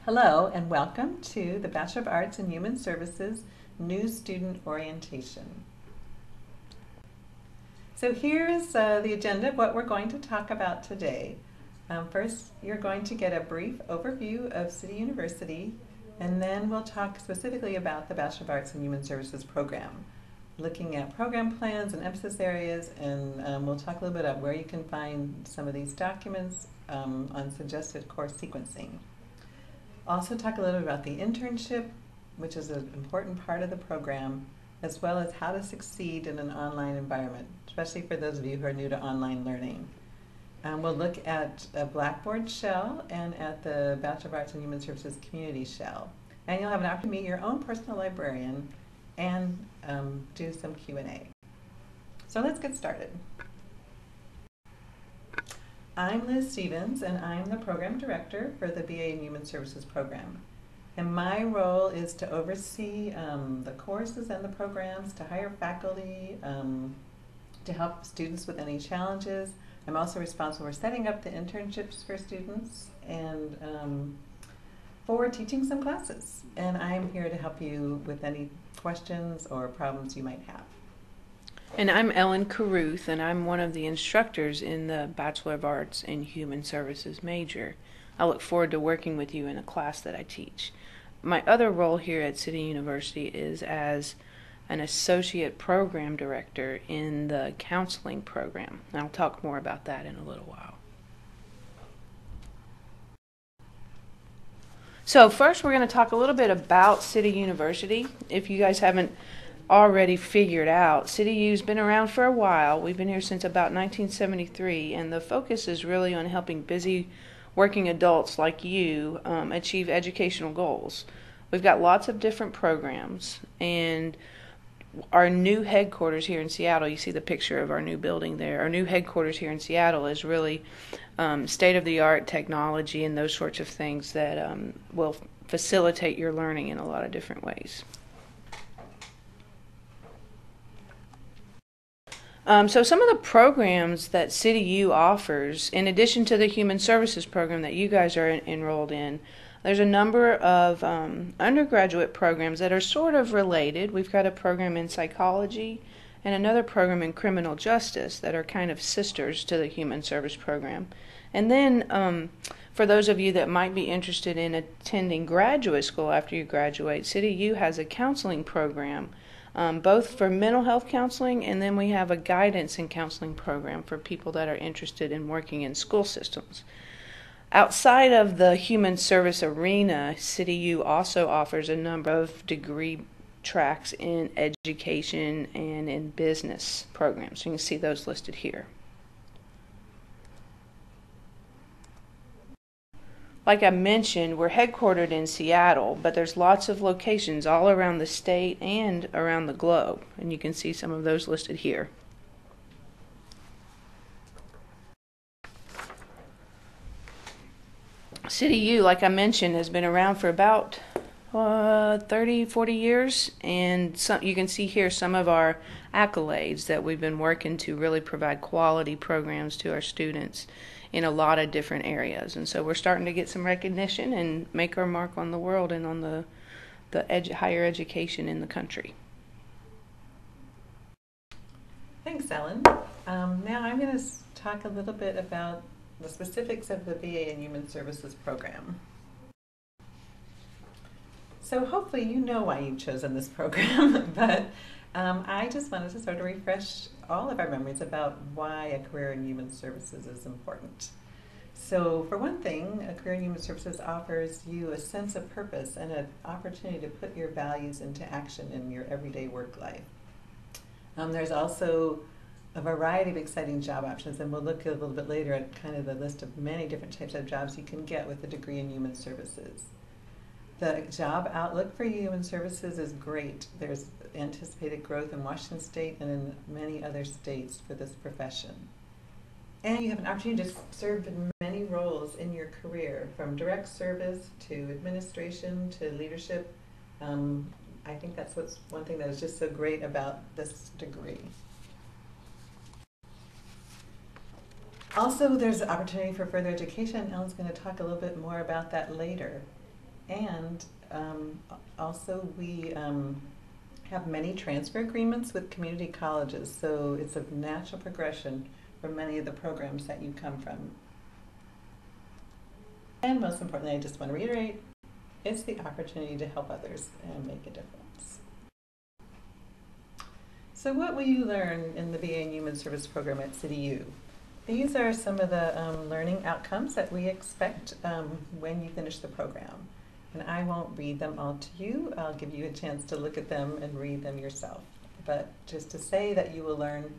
Hello and welcome to the Bachelor of Arts in Human Services New Student Orientation. So here's the agenda of what we're going to talk about today. First, you're going to get a brief overview of City University, and then we'll talk specifically about the Bachelor of Arts in Human Services program, looking at program plans and emphasis areas, and we'll talk a little bit about where you can find some of these documents on suggested course sequencing. Also talk a little bit about the internship, which is an important part of the program, as well as how to succeed in an online environment, especially for those of you who are new to online learning. We'll look at a Blackboard shell and at the Bachelor of Arts in Human Services Community shell. And you'll have an opportunity to meet your own personal librarian and do some Q&A. So let's get started. I'm Liz Stevens, and I'm the Program Director for the BA in Human Services program. And my role is to oversee the courses and the programs, to hire faculty, to help students with any challenges. I'm also responsible for setting up the internships for students and for teaching some classes. And I'm here to help you with any questions or problems you might have. And I'm Ellen Caruth, and I'm one of the instructors in the Bachelor of Arts in Human Services major. I look forward to working with you in a class that I teach. My other role here at City University is as an associate program director in the counseling program. And I'll talk more about that in a little while. So first we're going to talk a little bit about City University. If you guys haven't already figured out, City U's been around for a while. We've been here since about 1973, and the focus is really on helping busy working adults like you achieve educational goals. We've got lots of different programs, and our new headquarters here in Seattle, you see the picture of our new building there. Our new headquarters here in Seattle is really state-of-the-art technology and those sorts of things that will facilitate your learning in a lot of different ways. So some of the programs that City U offers, in addition to the Human Services program that you guys are enrolled in, there's a number of undergraduate programs that are sort of related. We've got a program in psychology and another program in criminal justice that are kind of sisters to the Human Service program. And then for those of you that might be interested in attending graduate school after you graduate, City U has a counseling program, both for mental health counseling, and then we have a guidance and counseling program for people that are interested in working in school systems. Outside of the human service arena, City U also offers a number of degree tracks in education and in business programs. You can see those listed here. Like I mentioned, we're headquartered in Seattle, but there's lots of locations all around the state and around the globe, and you can see some of those listed here. City U, like I mentioned, has been around for about 30, 40 years, and you can see here some of our accolades that we've been working to really provide quality programs to our students in a lot of different areas. And so we're starting to get some recognition and make our mark on the world and on the higher education in the country. Thanks, Ellen. Now I'm going to talk a little bit about the specifics of the BA in Human Services program. So hopefully you know why you've chosen this program, but I just wanted to sort of refresh all of our memories about why a career in human services is important. So for one thing, a career in human services offers you a sense of purpose and an opportunity to put your values into action in your everyday work life. There's also a variety of exciting job options, and we'll look a little bit later at kind of the list of many different types of jobs you can get with a degree in human services. The job outlook for human services is great. There's anticipated growth in Washington State and in many other states for this profession. And you have an opportunity to serve in many roles in your career, from direct service to administration to leadership. I think that's one thing that is just so great about this degree. Also, there's an opportunity for further education. Ellen's going to talk a little bit more about that later. And also we have many transfer agreements with community colleges, so it's a natural progression for many of the programs that you come from. And most importantly, I just want to reiterate, it's the opportunity to help others and make a difference. So what will you learn in the BA in Human Service program at CityU? These are some of the learning outcomes that we expect when you finish the program. And I won't read them all to you. I'll give you a chance to look at them and read them yourself. But just to say that you will learn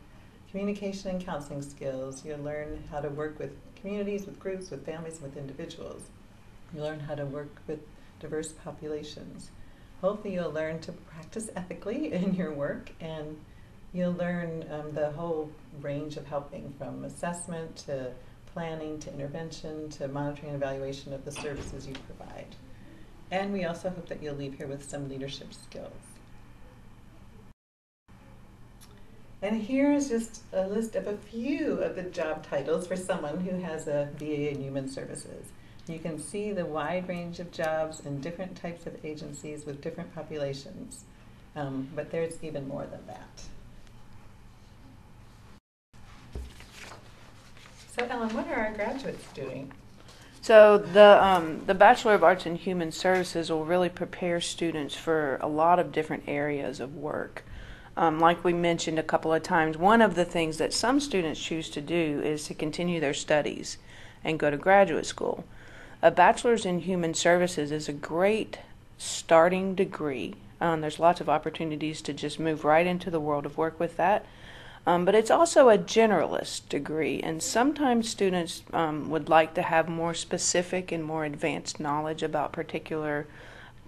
communication and counseling skills. You'll learn how to work with communities, with groups, with families, with individuals. You'll learn how to work with diverse populations. Hopefully you'll learn to practice ethically in your work, and you'll learn the whole range of helping, from assessment to planning to intervention to monitoring and evaluation of the services you provide. And we also hope that you'll leave here with some leadership skills. And here's just a list of a few of the job titles for someone who has a BA in Human Services. You can see the wide range of jobs in different types of agencies with different populations, but there's even more than that. So Ellen, what are our graduates doing? So the Bachelor of Arts in Human Services will really prepare students for a lot of different areas of work. Like we mentioned a couple of times, one of the things that some students choose to do is to continue their studies and go to graduate school. A Bachelor's in Human Services is a great starting degree. There's lots of opportunities to just move right into the world of work with that. But it's also a generalist degree, and sometimes students would like to have more specific and more advanced knowledge about particular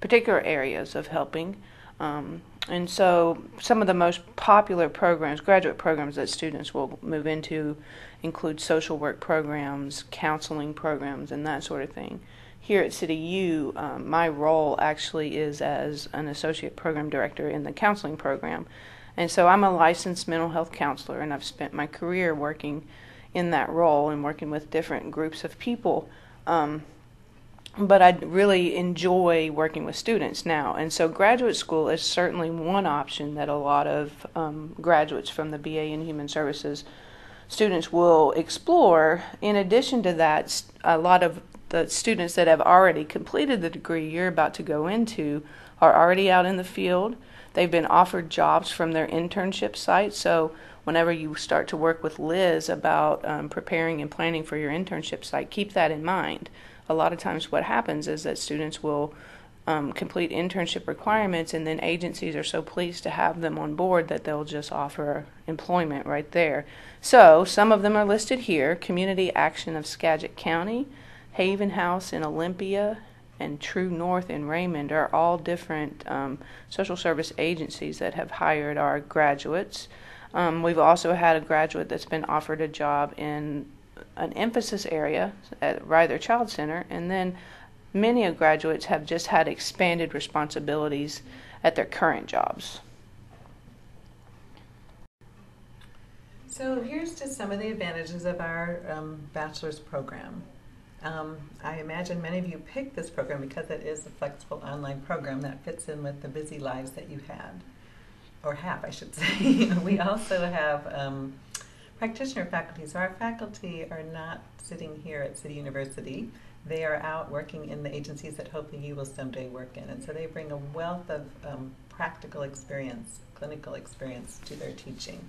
areas of helping. And so some of the most popular programs, graduate programs that students will move into include social work programs, counseling programs, and that sort of thing. Here at CityU, my role actually is as an associate program director in the counseling program. And so I'm a licensed mental health counselor, and I've spent my career working in that role and working with different groups of people. But I really enjoy working with students now. And so graduate school is certainly one option that a lot of graduates from the BA in Human Services students will explore. In addition to that, a lot of the students that have already completed the degree you're about to go into are already out in the field. They've been offered jobs from their internship site. So whenever you start to work with Liz about preparing and planning for your internship site, keep that in mind. A lot of times what happens is that students will complete internship requirements, and then agencies are so pleased to have them on board that they'll just offer employment right there. So some of them are listed here: Community Action of Skagit County, Haven House in Olympia, and True North in Raymond are all different social service agencies that have hired our graduates. We've also had a graduate that's been offered a job in an emphasis area at Ryther Child Center, and then many of graduates have just had expanded responsibilities at their current jobs. So here's just some of the advantages of our bachelor's program. I imagine many of you picked this program because it is a flexible online program that fits in with the busy lives that you've had, or have, I should say. We also have practitioner faculty. So our faculty are not sitting here at City University. They are out working in the agencies that hopefully you will someday work in. And so they bring a wealth of practical experience, clinical experience to their teaching.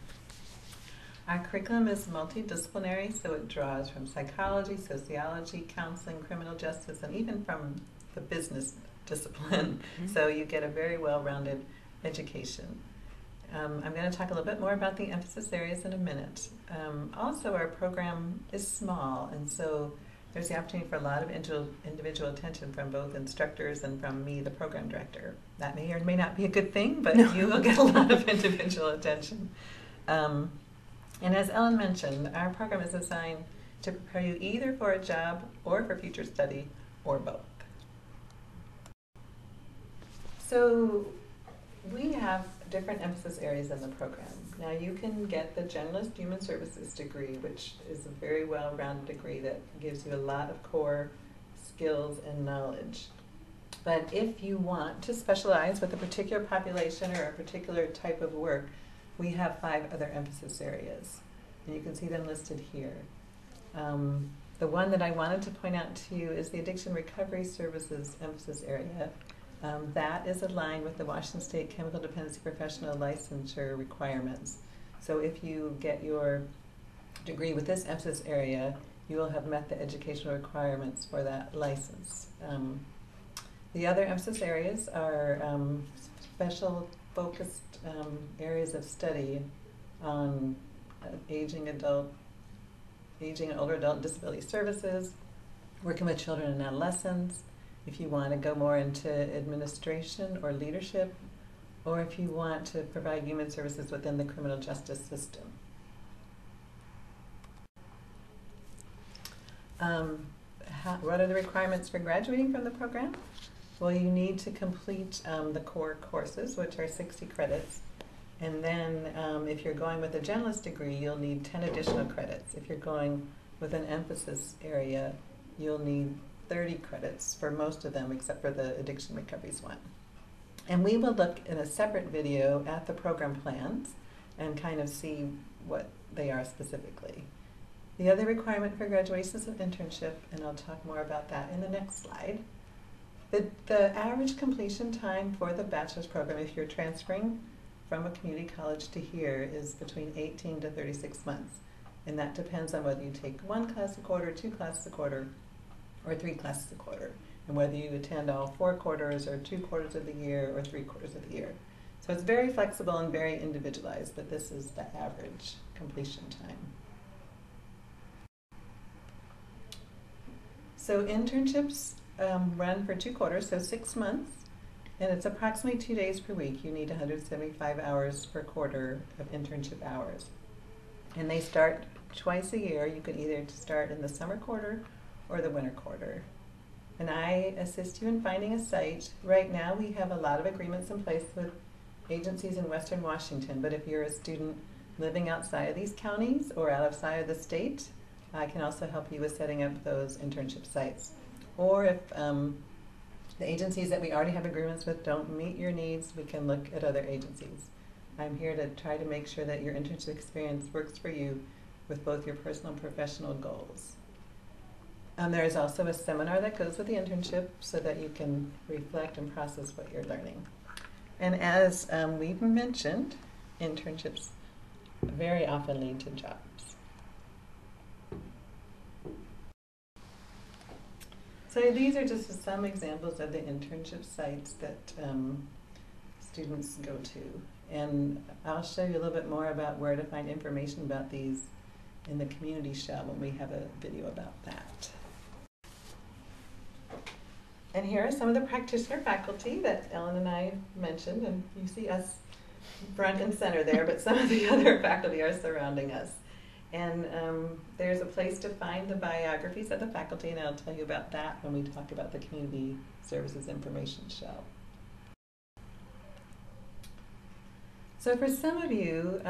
Our curriculum is multidisciplinary, so it draws from psychology, sociology, counseling, criminal justice, and even from the business discipline. Mm-hmm. So you get a very well-rounded education. I'm going to talk a little bit more about the emphasis areas in a minute. Also, our program is small, and so there's the opportunity for a lot of individual attention from both instructors and from me, the program director. That may or may not be a good thing, but you will get a lot of individual attention. And as Ellen mentioned, our program is designed to prepare you either for a job or for future study, or both. So we have different emphasis areas in the program. Now you can get the Generalist Human Services degree, which is a very well-rounded degree that gives you a lot of core skills and knowledge. But if you want to specialize with a particular population or a particular type of work, we have 5 other emphasis areas, and you can see them listed here. The one that I wanted to point out to you is the Addiction Recovery Services emphasis area. That is aligned with the Washington State Chemical Dependency Professional Licensure requirements. So if you get your degree with this emphasis area, you will have met the educational requirements for that license. The other emphasis areas are special focused areas of study on aging and older adult disability services, working with children and adolescents, if you want to go more into administration or leadership, or if you want to provide human services within the criminal justice system. What are the requirements for graduating from the program? Well, you need to complete the core courses, which are 60 credits. And then if you're going with a generalist degree, you'll need 10 additional credits. If you're going with an emphasis area, you'll need 30 credits for most of them, except for the addiction recoveries one. And we will look in a separate video at the program plans and kind of see what they are specifically. The other requirement for graduation is an internship, and I'll talk more about that in the next slide. The average completion time for the bachelor's program, if you're transferring from a community college to here, is between 18 to 36 months. And that depends on whether you take 1 class a quarter, 2 classes a quarter, or 3 classes a quarter, and whether you attend all 4 quarters or 2 quarters of the year or 3 quarters of the year. So it's very flexible and very individualized, but this is the average completion time. So internships run for 2 quarters, so 6 months, and it's approximately 2 days per week. You need 175 hours per quarter of internship hours. And they start twice a year. You can either start in the summer quarter or the winter quarter. And I assist you in finding a site. Right now we have a lot of agreements in place with agencies in Western Washington, but if you're a student living outside of these counties or outside of the state, I can also help you with setting up those internship sites. Or if the agencies that we already have agreements with don't meet your needs, we can look at other agencies. I'm here to try to make sure that your internship experience works for you with both your personal and professional goals. There is also a seminar that goes with the internship so that you can reflect and process what you're learning. And as we've mentioned, internships very often lead to jobs. So these are just some examples of the internship sites that students go to. And I'll show you a little bit more about where to find information about these in the community shell when we have a video about that. And here are some of the practitioner faculty that Ellen and I mentioned, and you see us front and center there, but some of the other faculty are surrounding us. And there's a place to find the biographies of the faculty, and I'll tell you about that when we talk about the Community Services Information Shell. So for some of you,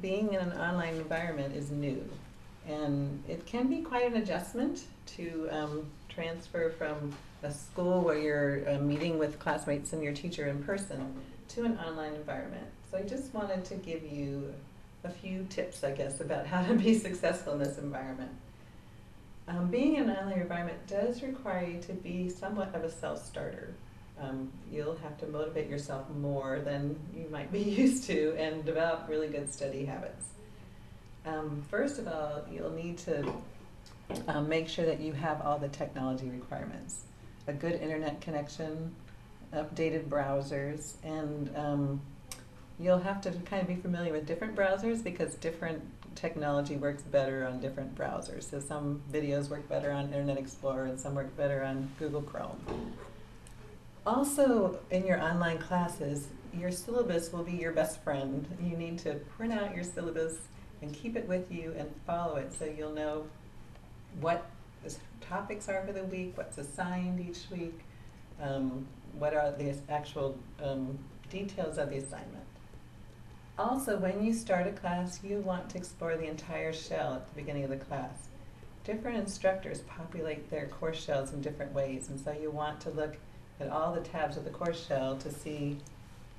being in an online environment is new, and it can be quite an adjustment to transfer from a school where you're meeting with classmates and your teacher in person to an online environment. So I just wanted to give you a few tips, I guess, about how to be successful in this environment. Being in an online environment does require you to be somewhat of a self-starter. You'll have to motivate yourself more than you might be used to and develop really good study habits. First of all, you'll need to make sure that you have all the technology requirements. A good internet connection, updated browsers, and you'll have to kind of be familiar with different browsers because different technology works better on different browsers. So some videos work better on Internet Explorer and some work better on Google Chrome. Also, in your online classes, your syllabus will be your best friend. You need to print out your syllabus and keep it with you and follow it so you'll know what the topics are for the week, what's assigned each week, what are the actual details of the assignment. Also, when you start a class, you want to explore the entire shell at the beginning of the class. Different instructors populate their course shells in different ways, and so you want to look at all the tabs of the course shell to see,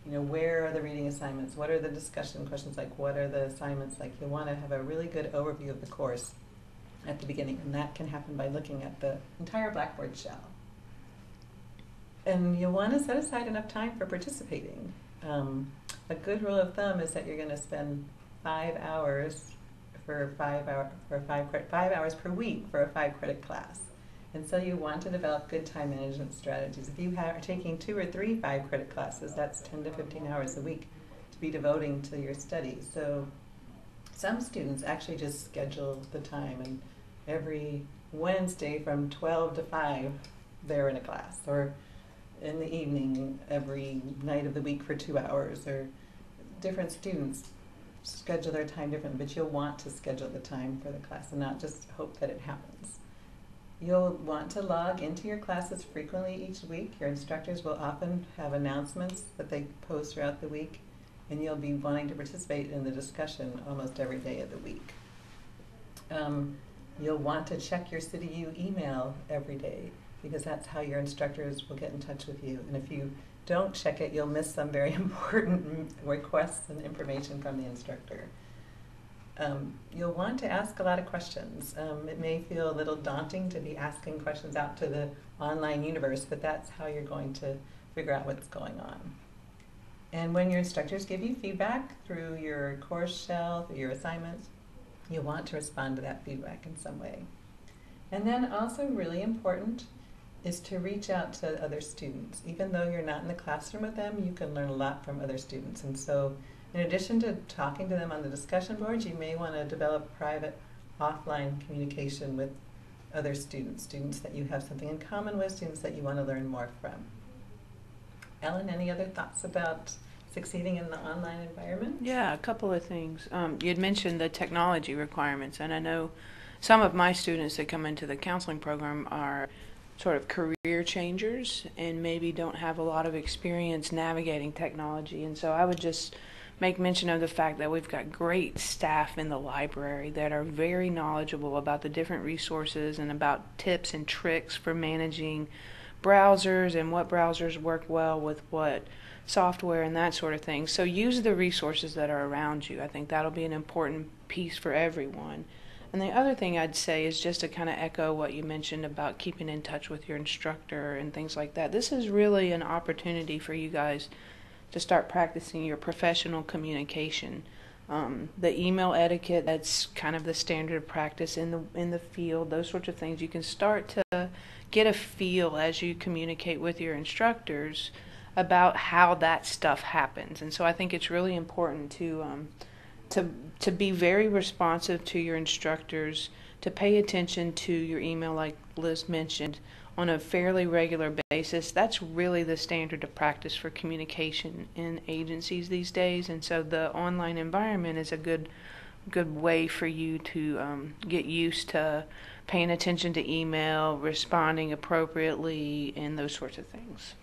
where are the reading assignments, what are the discussion questions like, what are the assignments like. You'll want to have a really good overview of the course at the beginning, and that can happen by looking at the entire Blackboard shell. And you'll want to set aside enough time for participating. A good rule of thumb is that you're going to spend 5 hours for 5 hours per week for a 5-credit class. And so you want to develop good time management strategies. If you are taking 2 or 3 5-credit classes, that's 10 to 15 hours a week to be devoting to your studies. So some students actually just schedule the time, and every Wednesday from 12 to 5 they're in a class, or in the evening every night of the week for 2 hours, or different students schedule their time differently, but you'll want to schedule the time for the class and not just hope that it happens. You'll want to log into your classes frequently each week. Your instructors will often have announcements that they post throughout the week, and you'll be wanting to participate in the discussion almost every day of the week. You'll want to check your CityU email every day, because that's how your instructors will get in touch with you. And if you don't check it, you'll miss some very important requests and information from the instructor. You'll want to ask a lot of questions. It may feel a little daunting to be asking questions out to the online universe, but that's how you're going to figure out what's going on. And when your instructors give you feedback through your course shell, through your assignments, you'll want to respond to that feedback in some way. And then also really important is to reach out to other students. Even though you're not in the classroom with them, you can learn a lot from other students. And so in addition to talking to them on the discussion boards, you may want to develop private offline communication with other students, students that you have something in common with, students that you want to learn more from. Ellen, any other thoughts about succeeding in the online environment? Yeah, a couple of things. You had mentioned the technology requirements, and I know some of my students that come into the counseling program are sort of career changers and maybe don't have a lot of experience navigating technology. And so I would just make mention of the fact that we've got great staff in the library that are very knowledgeable about the different resources and about tips and tricks for managing browsers and what browsers work well with what software and that sort of thing. So use the resources that are around you. I think that'll be an important piece for everyone. And the other thing I'd say is just to kind of echo what you mentioned about keeping in touch with your instructor and things like that. This is really an opportunity for you guys to start practicing your professional communication. The email etiquette, that's kind of the standard of practice in the field, those sorts of things. You can start to get a feel as you communicate with your instructors about how that stuff happens. And so I think it's really important to be very responsive to your instructors, to pay attention to your email like Liz mentioned on a fairly regular basis. That's really the standard of practice for communication in agencies these days, and so the online environment is a good way for you to get used to paying attention to email, responding appropriately, and those sorts of things.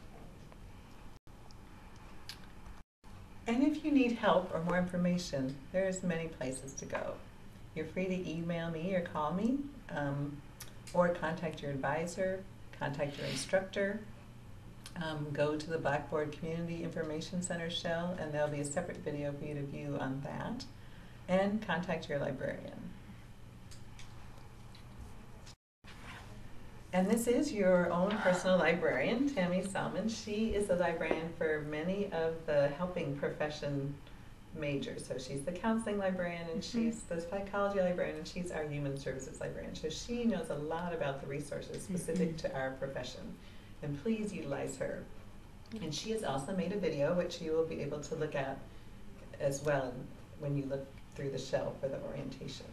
And if you need help or more information, there's many places to go. You're free to email me or call me, or contact your advisor, contact your instructor, go to the Blackboard Community Information Center shell, and there'll be a separate video for you to view on that, and contact your librarian. And this is your own personal librarian, Tammy Salmon. She is a librarian for many of the helping profession majors. So she's the counseling librarian, and she's the psychology librarian, and she's our human services librarian. So she knows a lot about the resources specific to our profession. And please utilize her. And she has also made a video, which you will be able to look at as well when you look through the shell for the orientation.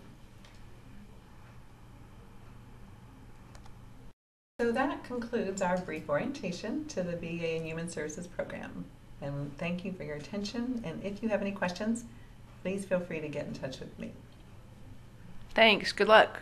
So that concludes our brief orientation to the BA in Human Services program. And thank you for your attention. And if you have any questions, please feel free to get in touch with me. Thanks. Good luck.